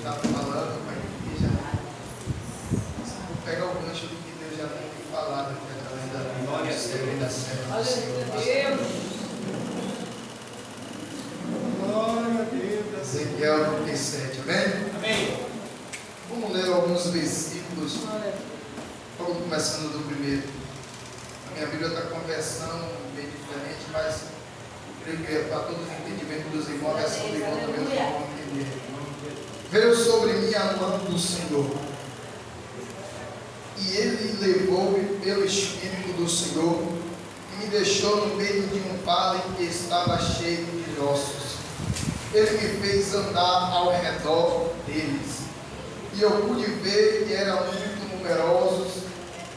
está falando, Pai, que já vou pegar o gancho do que Deus já tem falado aqui através da glória e da série. Glória a Deus. Glória a Deus. Ezequiel 37, amém? Amém. Vamos ler alguns versículos. Vamos começando do primeiro. A minha Bíblia está com uma versão bem diferente, mas creio que é para todos os entendimentos dos irmãos, a versão do irmão também não vão entender. Veio sobre mim a mão do Senhor, e Ele levou-me pelo Espírito do Senhor, e me deixou no meio de um vale que estava cheio de ossos. Ele me fez andar ao redor deles, e eu pude ver que eram muito numerosos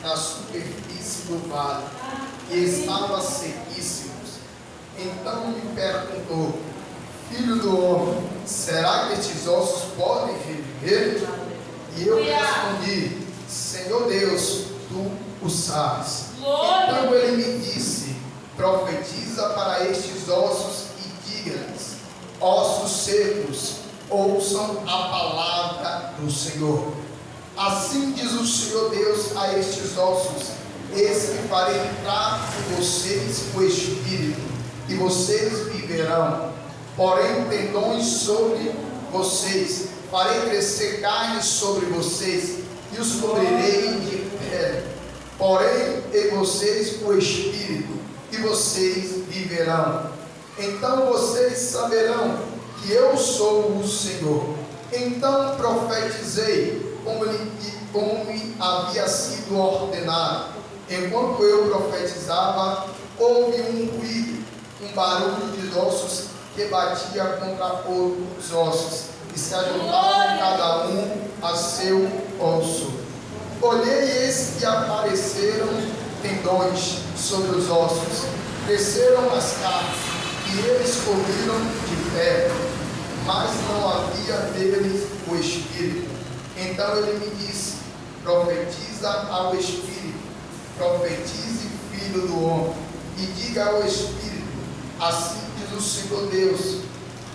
na superfície do vale, e estavam sequíssimos. Então me perguntou: Filho do homem, será que estes ossos podem viver? E eu respondi: Senhor Deus, tu o sabes. Então ele me disse: profetiza para estes ossos e diga-lhes: ossos secos, ouçam a palavra do Senhor. Assim diz o Senhor Deus a estes ossos: eis que farei entrar em vocês o Espírito, e vocês viverão. Porém tendões sobre vocês, farei crescer carne sobre vocês, e os cobrirei de pele. Porém em vocês o Espírito, e vocês viverão. Então vocês saberão que eu sou o Senhor. Então profetizei como me havia sido ordenado. Enquanto eu profetizava, houve um ruído, um barulho de ossos que batia contra os ossos, e se ajuntavam cada um a seu osso. Olhei e eis que apareceram tendões sobre os ossos, cresceram as carnes, e eles cobriram de pele, mas não havia neles o Espírito. Então ele me disse: profetiza ao Espírito, profetize, filho do homem, e diga ao Espírito: assim diz o Senhor Deus,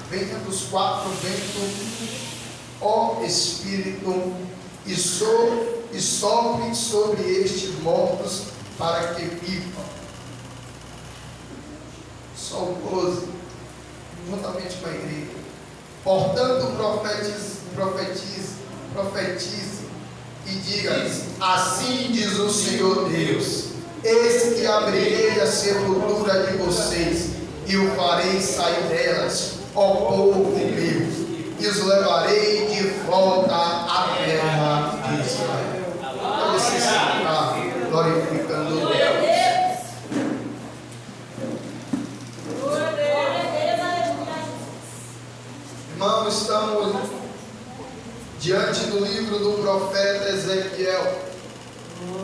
venha dos quatro ventos, ó Espírito, e sopre sobre estes mortos para que vivam. Só o 12, juntamente com a igreja. Portanto, profetize e diga-lhes: assim diz o Senhor Deus, eis que abrirei a sepultura de vocês, e o farei sair delas, ó povo meu, e os levarei de volta à terra de Israel. Então esse está glorificando Deus. Irmãos, estamos diante do livro do profeta Ezequiel.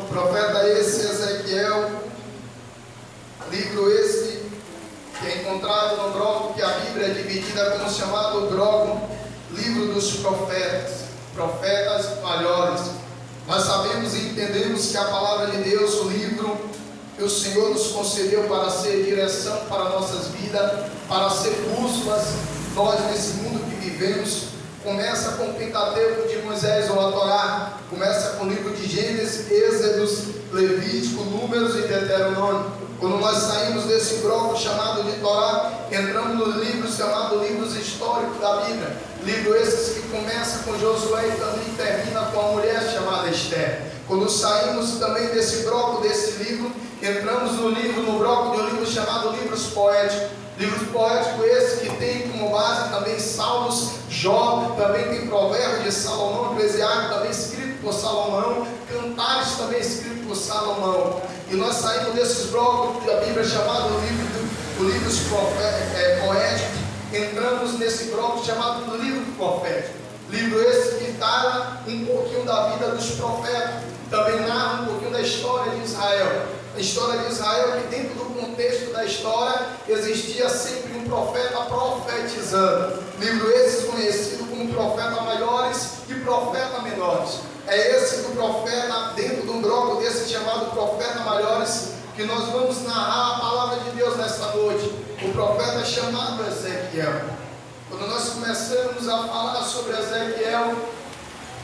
Profeta esse Ezequiel, livro esse que é encontrado no bloco que a Bíblia é dividida como chamado bloco, livro dos profetas, profetas maiores. Nós sabemos e entendemos que a palavra de Deus, o livro que o Senhor nos concedeu para ser direção para nossas vidas, para ser bússolas, nós nesse mundo que vivemos, começa com o Pentateuco de Moisés ou a Torá, começa com o livro de Gênesis, Êxodos, Levítico, Números e Deuteronômio. Quando nós saímos desse bloco chamado de Torá, entramos nos livros chamados livros históricos da Bíblia. Livro esses que começa com Josué e também termina com a mulher chamada Esther. Quando saímos também desse bloco, desse livro, entramos no bloco de um livro chamado livros poéticos. Livros poéticos esse que tem como base também Salmos, Jó, também tem Provérbios de Salomão, Eclesiastes também escrito por Salomão, Cantares também escrito por Salomão. E nós saímos desses blocos da Bíblia chamado livros poéticos, entramos nesse bloco chamado livro profético. Livro esse que narra um pouquinho da vida dos profetas, também narra um pouquinho da história de Israel. A história de Israel, que dentro do contexto da história existia sempre um profeta profetizando. Livro esse conhecido como profeta maiores e profeta menores. É esse do profeta, dentro de um bloco desse chamado profeta maiores, que nós vamos narrar a palavra de Deus nesta noite. O profeta chamado Ezequiel. Quando nós começamos a falar sobre Ezequiel,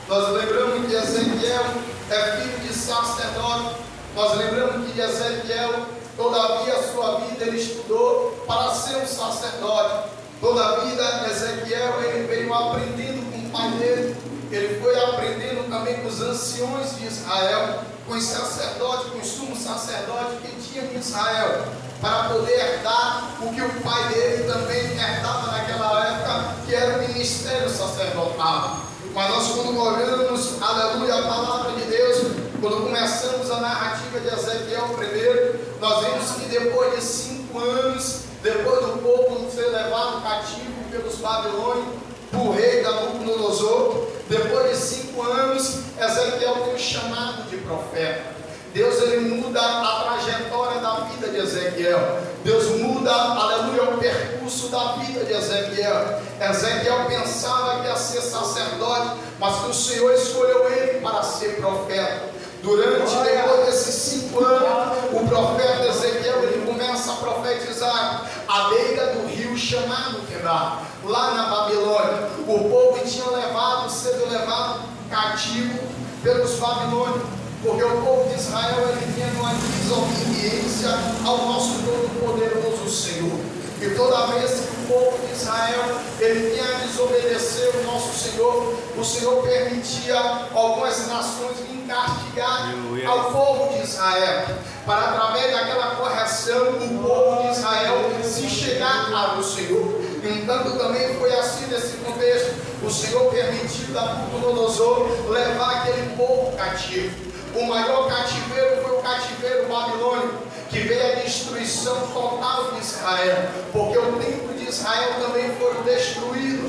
nós lembramos que Ezequiel é filho de sacerdote. Nós lembramos que Ezequiel, todavia a sua vida ele estudou para ser um sacerdote. Toda a vida Ezequiel ele veio aprendendo com o pai dele. Ele foi aprendendo também com os anciões de Israel, com os sacerdotes, com os sumos sacerdotes que tinha em Israel, para poder herdar o que o pai dele também herdava naquela época, que era o ministério sacerdotal. Mas nós, quando olhamos, aleluia, a palavra de Deus, quando começamos a narrativa de Ezequiel primeiro, nós vemos que depois de 5 anos, depois do povo ser levado cativo pelos babilônios, o rei Nabucodonosor, depois de 5 anos, Ezequiel tem um chamado de profeta. Deus ele muda a trajetória da vida de Ezequiel. Deus muda, aleluia, o percurso da vida de Ezequiel. Ezequiel pensava que ia ser sacerdote, mas que o Senhor escolheu ele para ser profeta. Depois desses 5 anos, o profeta Ezequiel ele começa a profetizar à beira do rio chamado Quebar, lá na Babilônia. O povo tinha sido levado cativo pelos babilônios, porque o povo de Israel ele vinha numa desobediência ao nosso todo-poderoso Senhor. E toda vez que o povo de Israel ele vinha a desobedecer o nosso Senhor, o Senhor permitia algumas nações vir castigar ao povo de Israel, para através daquela correção o povo de Israel se chegar ao Senhor. Entanto, também foi assim nesse contexto. O Senhor permitiu Nabucodonosor levar aquele povo cativo. O maior cativeiro foi o cativeiro babilônico, que veio a destruição total de Israel, porque o templo de Israel também foi destruído.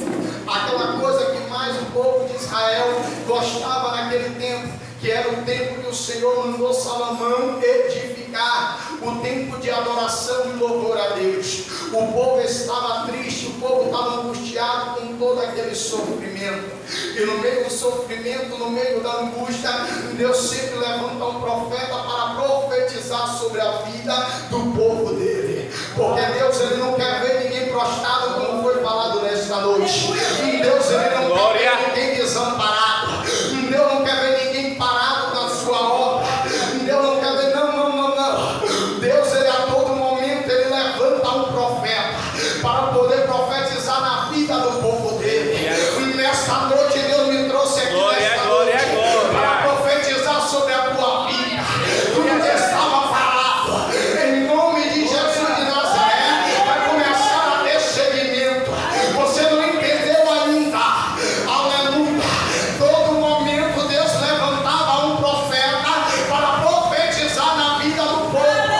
Aquela coisa que mais o povo de Israel gostava naquele tempo, que era o templo que o Senhor mandou Salomão edificar, o templo de adoração e louvor a Deus. O povo estava triste, o povo estava angustiado com todo aquele sofrimento. E no meio do sofrimento, no meio da angústia, Deus sempre levanta um profeta para profetizar sobre a vida do povo dele. Porque Deus ele não quer ver ninguém prostrado, como foi falado nesta noite. Deus ele não quer ver ninguém desamparado. Deus não quer ver ninguém parado na sua obra. Deus não quer ver, não. Deus ele a todo momento ele levanta um profeta para poder profetizar na vida do povo dele. Nesta noite Deus me trouxe aqui nesta noite para profetizar sobre a tua vida. Tudo que estava falado em nome de Jesus de Nazaré vai começar a ter seguimento. Você não entendeu ainda, aleluia. Todo momento Deus levantava um profeta para profetizar na vida do povo.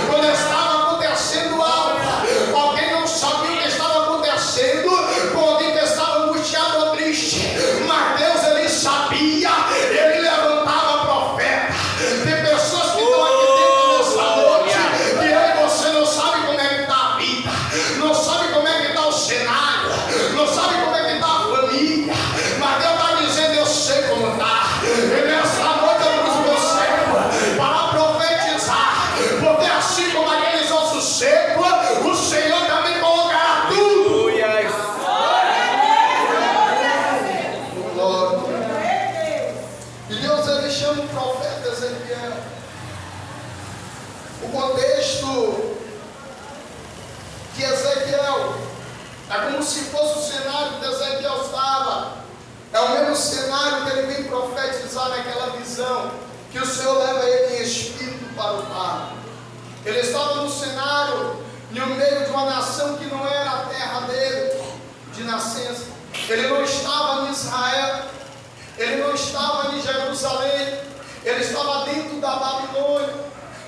Quando estava acontecendo algo, alguém não sabia o que estava acontecendo, alguém que estava angustiado ou triste, mas Deus ele sabia, ele levantava profeta. Tem pessoas que estão aqui dentro nessa noite e aí você não sabe como é que está a vida, não sabe como é que está o cenário, não sabe como é que está a família, mas Deus está dizendo: eu sei como está. E nessa noite eu trouxe você para profetizar, porque assim como aqueles ossos secos, o Senhor também colocará tudo. E Deus ele chama o profeta Ezequiel. O contexto de Ezequiel é como se fosse o cenário que Ezequiel estava. É o mesmo cenário que ele vem profetizar naquela visão, que o Senhor leva ele em espírito para o Pai. Ele estava no cenário, no meio de uma nação que não era a terra dele, de nascença. Ele não estava em Israel, ele não estava em Jerusalém, ele estava dentro da Babilônia,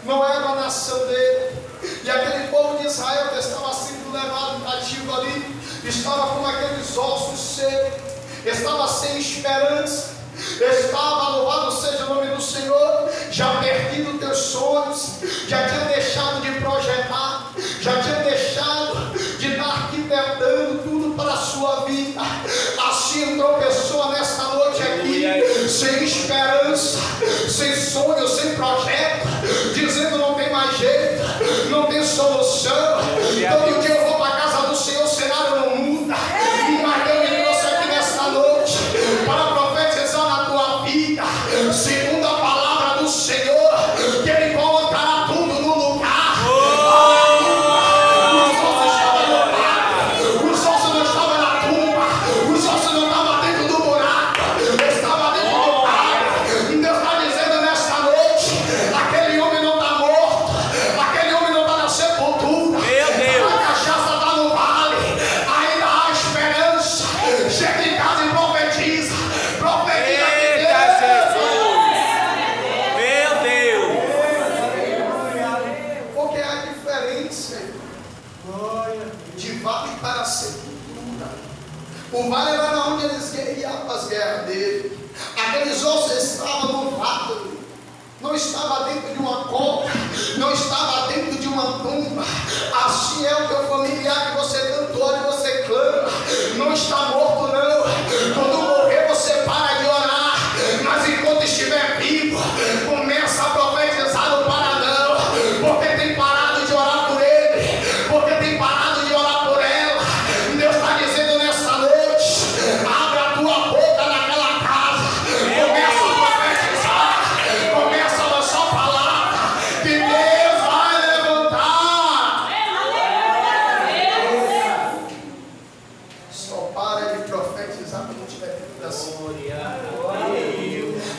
não era a nação dele. E aquele povo de Israel que estava sendo levado cativo ali, estava com aqueles ossos secos, estava sem esperança, estava, louvado seja o nome do Senhor, já perdido teus sonhos, já tinha deixado de projetar, já tinha deixado de estar arquitetando tudo para a sua vida. Assim entrou pessoa nesta noite aqui, sem esperança, sem sonho, sem projeto, dizendo: não tem mais jeito, não tem solução. Todo dia eu vou para a casa do Senhor, o cenário não muda. dele. Aqueles ossos estavam no vale, não estava dentro de uma cova, não estava dentro de uma tumba. Assim é o teu familiar que você tanto ora e você clama, não está morto não. Quando morrer você para de orar, mas enquanto estiver vivo, começa a profetizar no paradão, porque tem parado de orar por ele, porque tem parado de orar por ela. Deus está dizendo nessa noite: abre a tua boca naquela casa, começa a profetizar, começa a lançar a palavra, que Deus vai levantar. Só para de profetizar quando estiver dentro da sua.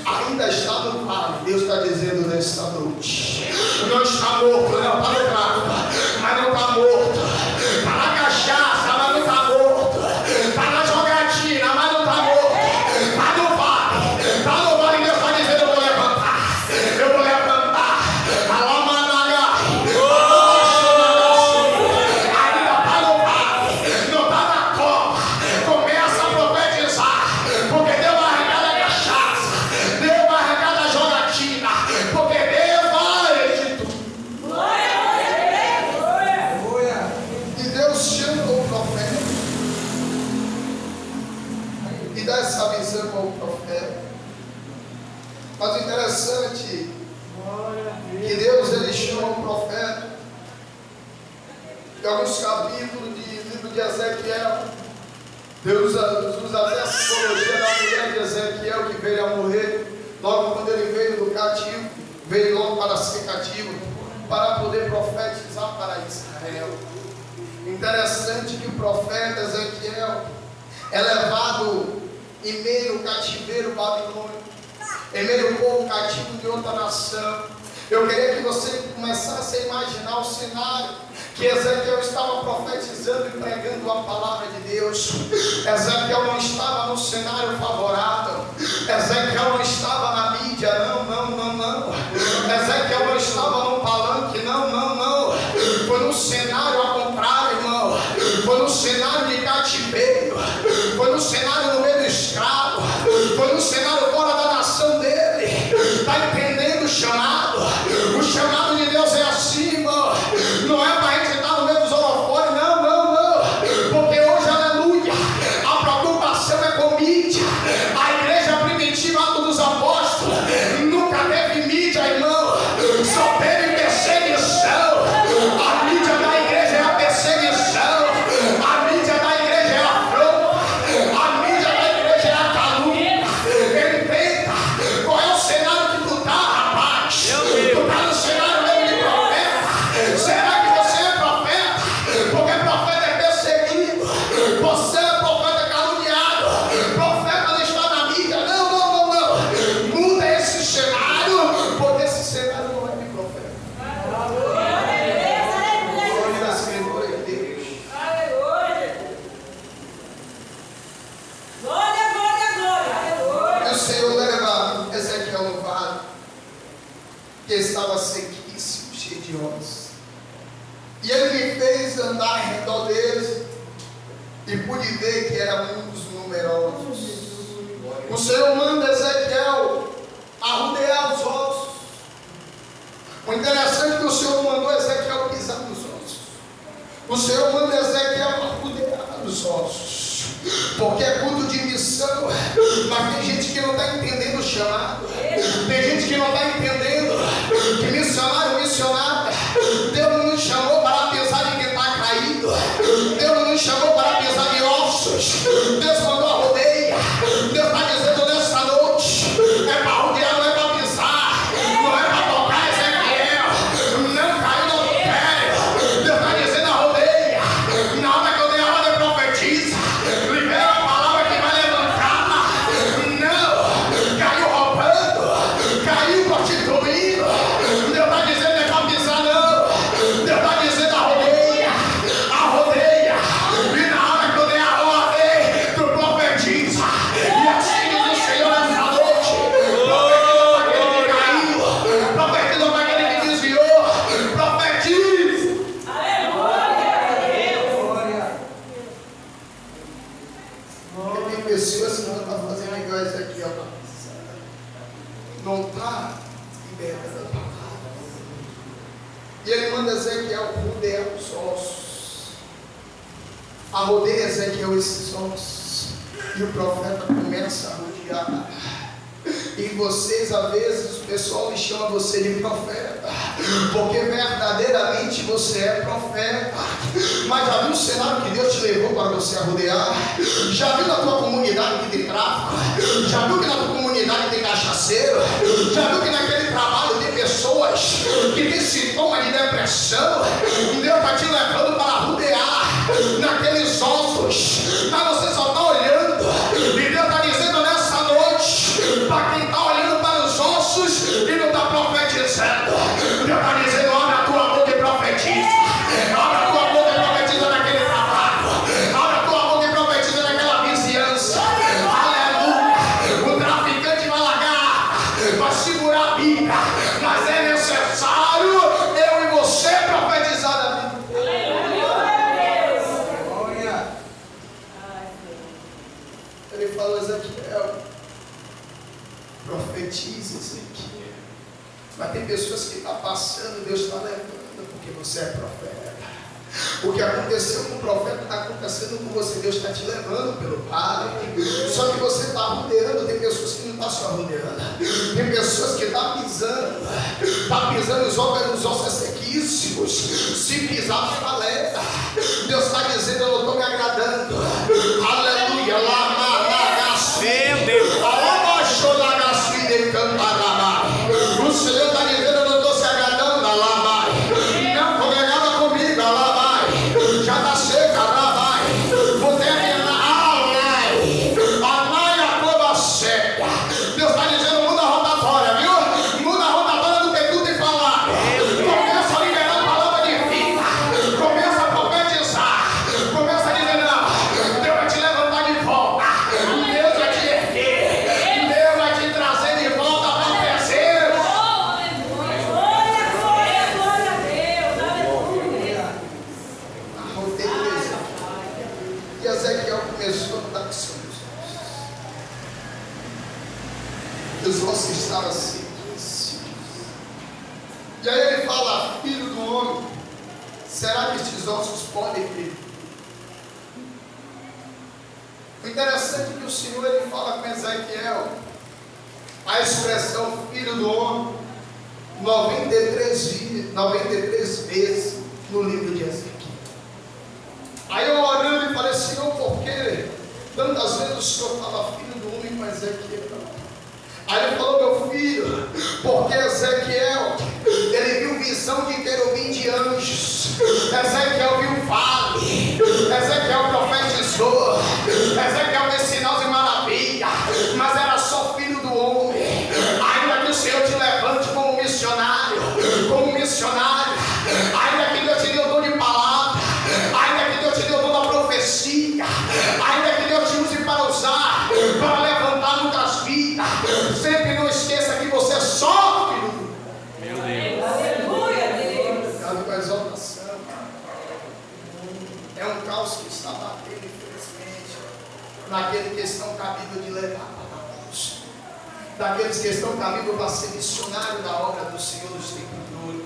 Ainda está no vale. Deus está dizendo nesta noite: não está morto, não está no tráfico, mas não está morto. Está na cachaça, mas não está morto. Está na jogatina, mas não está morto. Está no vale. Está no vale. Deus está dizendo: eu vou levantar. Eu vou levantar. Ainda está no vale. Não está na cova. Começa a profetizar, porque Deus vai arrancar da cachaça, Deus vai arrancar da jogatina, porque Deus vai de tudo. E Deus chama o profeta e dá essa visão ao profeta. Mas o interessante é que Deus ele chama o profeta. Em alguns capítulos de livro de Ezequiel, Deus usa até a simbologia da mulher de Ezequiel que veio a morrer. Logo quando ele veio do cativo, veio logo para ser cativo, para poder profetizar para Israel. Interessante que o profeta Ezequiel é levado em meio ao cativeiro babilônico, em meio ao povo cativo de outra nação. Eu queria que você começasse a imaginar o cenário que Ezequiel estava profetizando e pregando a palavra de Deus. Ezequiel não estava no cenário favorável, Ezequiel não estava na mídia, não. Ezequiel não estava num palanque, não. Foi num cenário ao contrário, irmão. Foi num cenário de cativeiro, foi num cenário no meio do escravo, foi num cenário fora da nação dele. Está entendendo o chamado? O chamado de Deus é assim, irmão. Não é para a gente estar no meio dos holofotes, não. Porque hoje, aleluia, a preocupação é com mídia. A igreja primitiva, Atos dos Apóstolos, nunca teve mídia, irmão. Só teve perseguição. A mídia da igreja é a perseguição. A mídia da igreja é a afronta. A mídia da igreja é a calúnia. Entenda qual é o cenário que tu está, rapaz. Tu está no cenário mesmo de profeta. Será que você é profeta? Porque profeta é perseguido. Você é profeta caluniado. Profeta não está na mídia. Não. Muda esse cenário, porque esse cenário não é de profeta. Glória da Escritura de Deus. E o Senhor leva Ezequiel no vale, que estava sequíssimo, cheio de ossos. E ele me fez andar ao redor deles e pude ver que eram muitos numerosos. O Senhor manda Ezequiel arrodear os ossos. O interessante é que o Senhor mandou Ezequiel pisar nos ossos. O Senhor manda Ezequiel arrodear os ossos. Porque é culto de missão. Mas tem gente que não está entendendo o chamado. Tem gente que não está entendendo que missionária, Deus não nos chamou para pisar de quem está caído. Deus não nos chamou para pisar de ossos. Deus mandou a rodeia. Deus está dizendo nessa noite: é para rodear, não é para pisar, não é para tocar Ezequiel. Não caiu no adultério. Deus está dizendo a rodeia. Na hora que eu dei a ordem, profetiza. Libera a palavra que vai levantar. Não, caiu roubando, caiu prostituindo. não está liberando a palavra. E ele manda Ezequiel rodear os ossos. Arrodeia Ezequiel esses ossos. E o profeta começa a rodear. E vocês, às vezes, o pessoal lhe chama você de profeta, porque verdadeiramente você é profeta. Mas já viu o cenário que Deus te levou para você arrodear? Já viu na tua comunidade que tem tráfico? Já viu que na tua comunidade tem cachaceiro? Já viu que naquele trabalho tem pessoas que têm sintoma de depressão? E Deus está te levando para arrodear naqueles ossos, mas você só está olhando. E Deus está dizendo nessa noite, para quem está olhando para os ossos e não está profetizando, Deus está dizendo: abre a tua boca e profetiza. Abre a tua boca e profetiza naquele trabalho. Abre a tua boca e profetiza naquela vizinhança. Aleluia. O traficante vai largar, vai segurar a Bíblia, mas é necessário eu e você profetizar da Bíblia. Ele falou: Ezequiel, profetiza, Ezequiel. Mas tem pessoas que estão passando, Deus está levando, porque você é profeta. O que aconteceu com o profeta está acontecendo com você. Deus está te levando pelo Pai. Só que você está rodeando. Tem pessoas que não estão só rodeando. Tem pessoas que estão pisando. Está pisando os ossos sequíssimos. Se pisar, vai valer. Deus está dizendo: eu não estou me agradando. Aleluia. Meu Deus. O Senhor está dizendo: eu não estou se agradando. Não congregava comigo. Já está seca. Você é Deus está dizendo: muda a rotatória, viu? Muda a rotatória do que tu tem falado. Começa a liberar a palavra de vida. Começa a profetizar. Começa a dizer: não, Deus vai te levantar de volta. Deus vai te erguer. Deus vai te trazer de volta para o terceiro. Glória a Deus, aleluia. E Ezequiel começou a dar sobre os ossos. E os ossos estavam sequíssimos. E aí ele fala: filho do homem, será que estes ossos podem viver? O interessante é que o Senhor ele fala com Ezequiel a expressão filho do homem 93 vezes no livro de Ezequiel. Aí eu orando e falei: Senhor, por que tantas vezes o Senhor fala filho do homem com Ezequiel? Aí ele falou: meu filho, porque Ezequiel ele viu visão de querubim de anjos. Ezequiel viu vale. Ezequiel profetizou. Ezequiel fez sinais e maravilha. Mas era só filho do homem. Ainda que o Senhor te levante como missionário, ainda que Deus te deu dom de palavra, ainda que Deus te deu dom da profecia, ainda que Deus te use para usar, para levantar muitas vidas, sempre não esqueça que você é só filho do homem. Meu Deus. Aleluia, Deus. Obrigado com a exaltação. É um caos que está batendo, infelizmente, naquele que estão cabível de levar a palavra, daqueles que estão cabível para ser missionário da obra do Senhor dos tempos de hoje.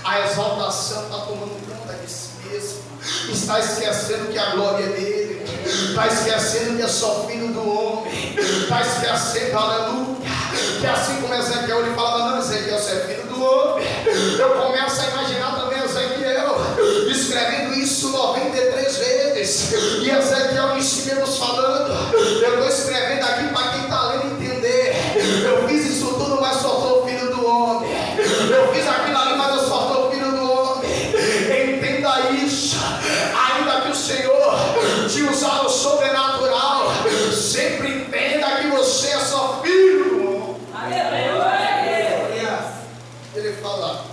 A exaltação está tomando conta de si mesmo, está esquecendo que a glória é dele, está esquecendo que é só filho do homem, está esquecendo, aleluia, que assim como Ezequiel ele falava: não, Ezequiel, você é filho do homem. Eu começo a imaginar também Ezequiel escrevendo isso 93 vezes, e Ezequiel em si mesmo falando: eu estou escrevendo aqui para quem está lendo entender. Eu fiz isso tudo, mas só sou filho do homem. Eu fiz aquilo ali, mas eu só sou filho do homem. Entenda isso. Ainda que o Senhor te usar o sobrenatural, sempre entenda que você é só filho do homem. Aleluia. Ele fala: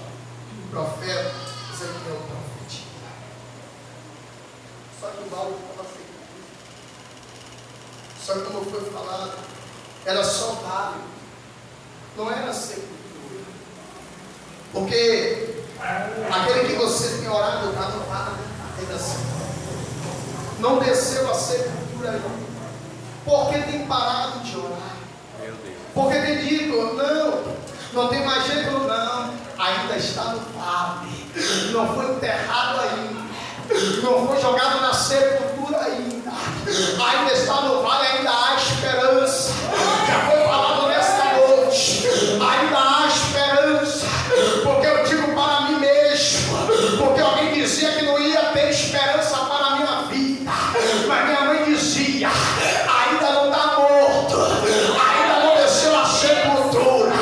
profeta, Ezequiel profetiza. Só que o balde estava feito. Só que, como foi falado, era só vale, não era sepultura. Porque aquele que você tem orado para não vá ainda assim, não desceu a sepultura ainda. Porque tem parado de orar. Meu Deus. Porque tem dito: não, Não tem mais jeito, não. Ainda está no vale. Não foi enterrado ainda. Não foi jogado na sepultura ainda. Ainda está no vale, ainda há esperança. Já foi falado nesta noite. Ainda há esperança. Porque eu digo para mim mesmo. Porque alguém dizia que não ia ter esperança para a minha vida. Mas minha mãe dizia: ainda não está morto. Ainda não desceu a sepultura.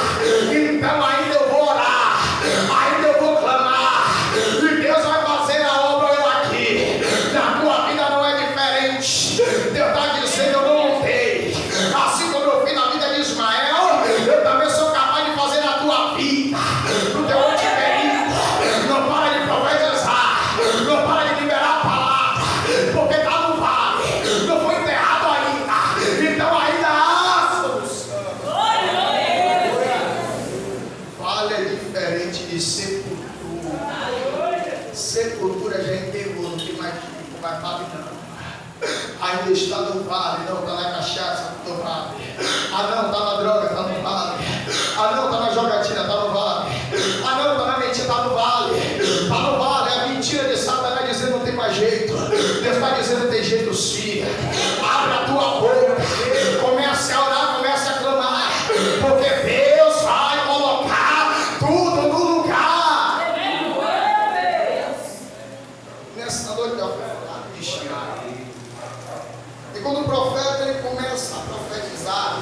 Então ainda eu vou orar. Ainda eu vou clamar. E Deus vai fazer a obra eu aqui. Na tua vida não é diferente. Deus está dizendo: eu não voltei. Assim como eu fiz na vida de Ismael, eu também sou capaz de fazer na tua vida. No teu antiquerido. Não para de profetizar. Não para de liberar a palavra. Porque está no vale. Não foi enterrado ainda. Então ainda há solução. Vale é diferente de sepultura. Sepultura já enterrou, não tem mais tipo, não vai vale não. Ainda está no vale, não está na cachaça, está no vale. Ah não, está na droga, está no vale. Ah não, está na jogatina, está no vale. Ah não, está na mentira, está no vale. Está no vale, é a mentira de Satanás dizendo não tem mais jeito. Deus está dizendo tem jeito sim. Abre a tua boca, comece a orar, comece a clamar. Porque Deus vai colocar tudo no lugar. Nessa noite eu vou falar de Tiago. E quando o profeta ele começa a profetizar,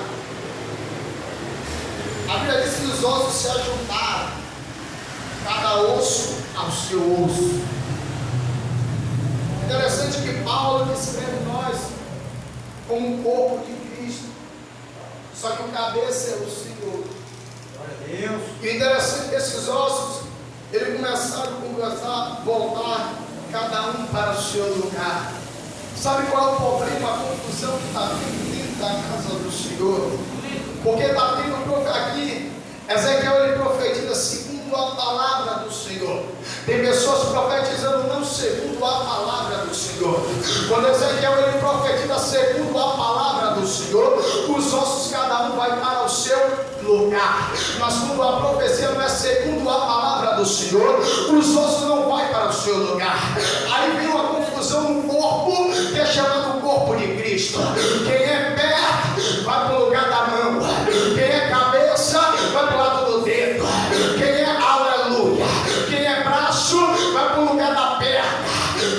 a Bíblia diz que os ossos se ajuntaram, cada osso ao seu osso. Interessante que Paulo descreve nós como um corpo de Cristo, só que o cabeça é o Senhor. Glória a Deus. E interessante que esses ossos, eles começaram a voltar cada um para o seu lugar. Sabe qual é o problema, a confusão que está tendo dentro da casa do Senhor? Porque está tendo aqui, Ezequiel ele profetiza segundo a palavra do Senhor. Tem pessoas profetizando não segundo a palavra do Senhor. Quando Ezequiel ele profetiza segundo a palavra do Senhor, os ossos cada um vai para o seu lugar. Mas quando a profecia não é segundo a palavra do Senhor, os ossos não vão para o seu lugar. Aí vem uma confusão no corpo, que é chamado corpo de Cristo. Quem é pé vai para o lugar da mão. Quem é cabeça vai para o lado do dedo. Quem é aleluia. Quem é braço vai para o lugar da perna.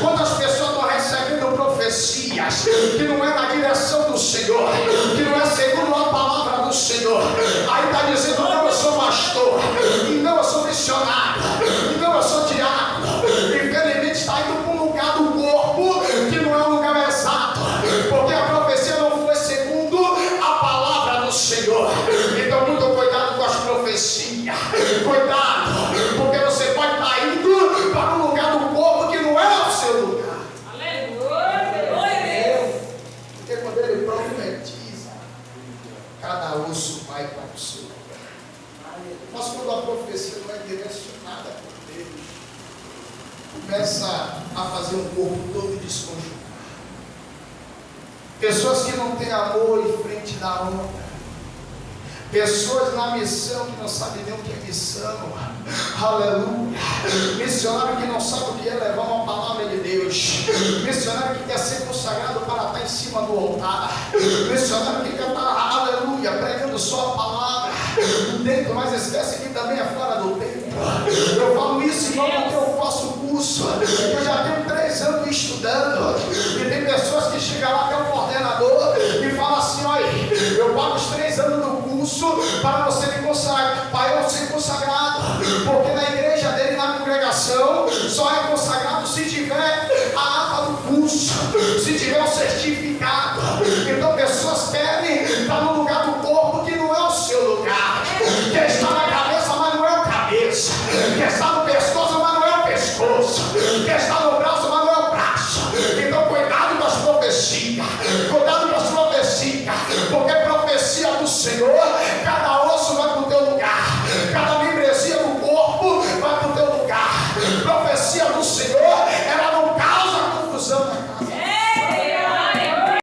Quantas pessoas estão recebendo profecias que não é na direção do Senhor, que não é segundo a palavra do Senhor? Aí está dizendo: não, eu sou pastor, e não, eu sou missionário, e não, eu sou diácono. Infelizmente está indo para um lugar do corpo que não é um lugar exato, porque a profecia não foi segundo a palavra do Senhor. Então muito cuidado com as profecias, cuidado, porque você pode estar indo para um lugar do corpo que não é o seu lugar. Porque quando ele profetiza, cada osso vai para o seu lugar. Mas quando a profecia não é direcionada por Deus, começa a fazer um corpo todo desconjugado. Pessoas que não têm amor em frente da onda. Pessoas na missão que não sabem nem o que é missão. Aleluia. Missionário que não sabe o que é levar uma palavra de Deus. Missionário que quer ser consagrado para estar em cima do altar. Missionário que quer estar, aleluia, pregando só a palavra dentro, mas esquece que também é fora do tempo. Eu falo isso igual porque eu faço curso. Eu já tenho 3 anos estudando. E tem pessoas que chegam lá até o coordenador e falam assim: olha, eu pago os 3 anos do curso para você me consagrar, para eu ser consagrado.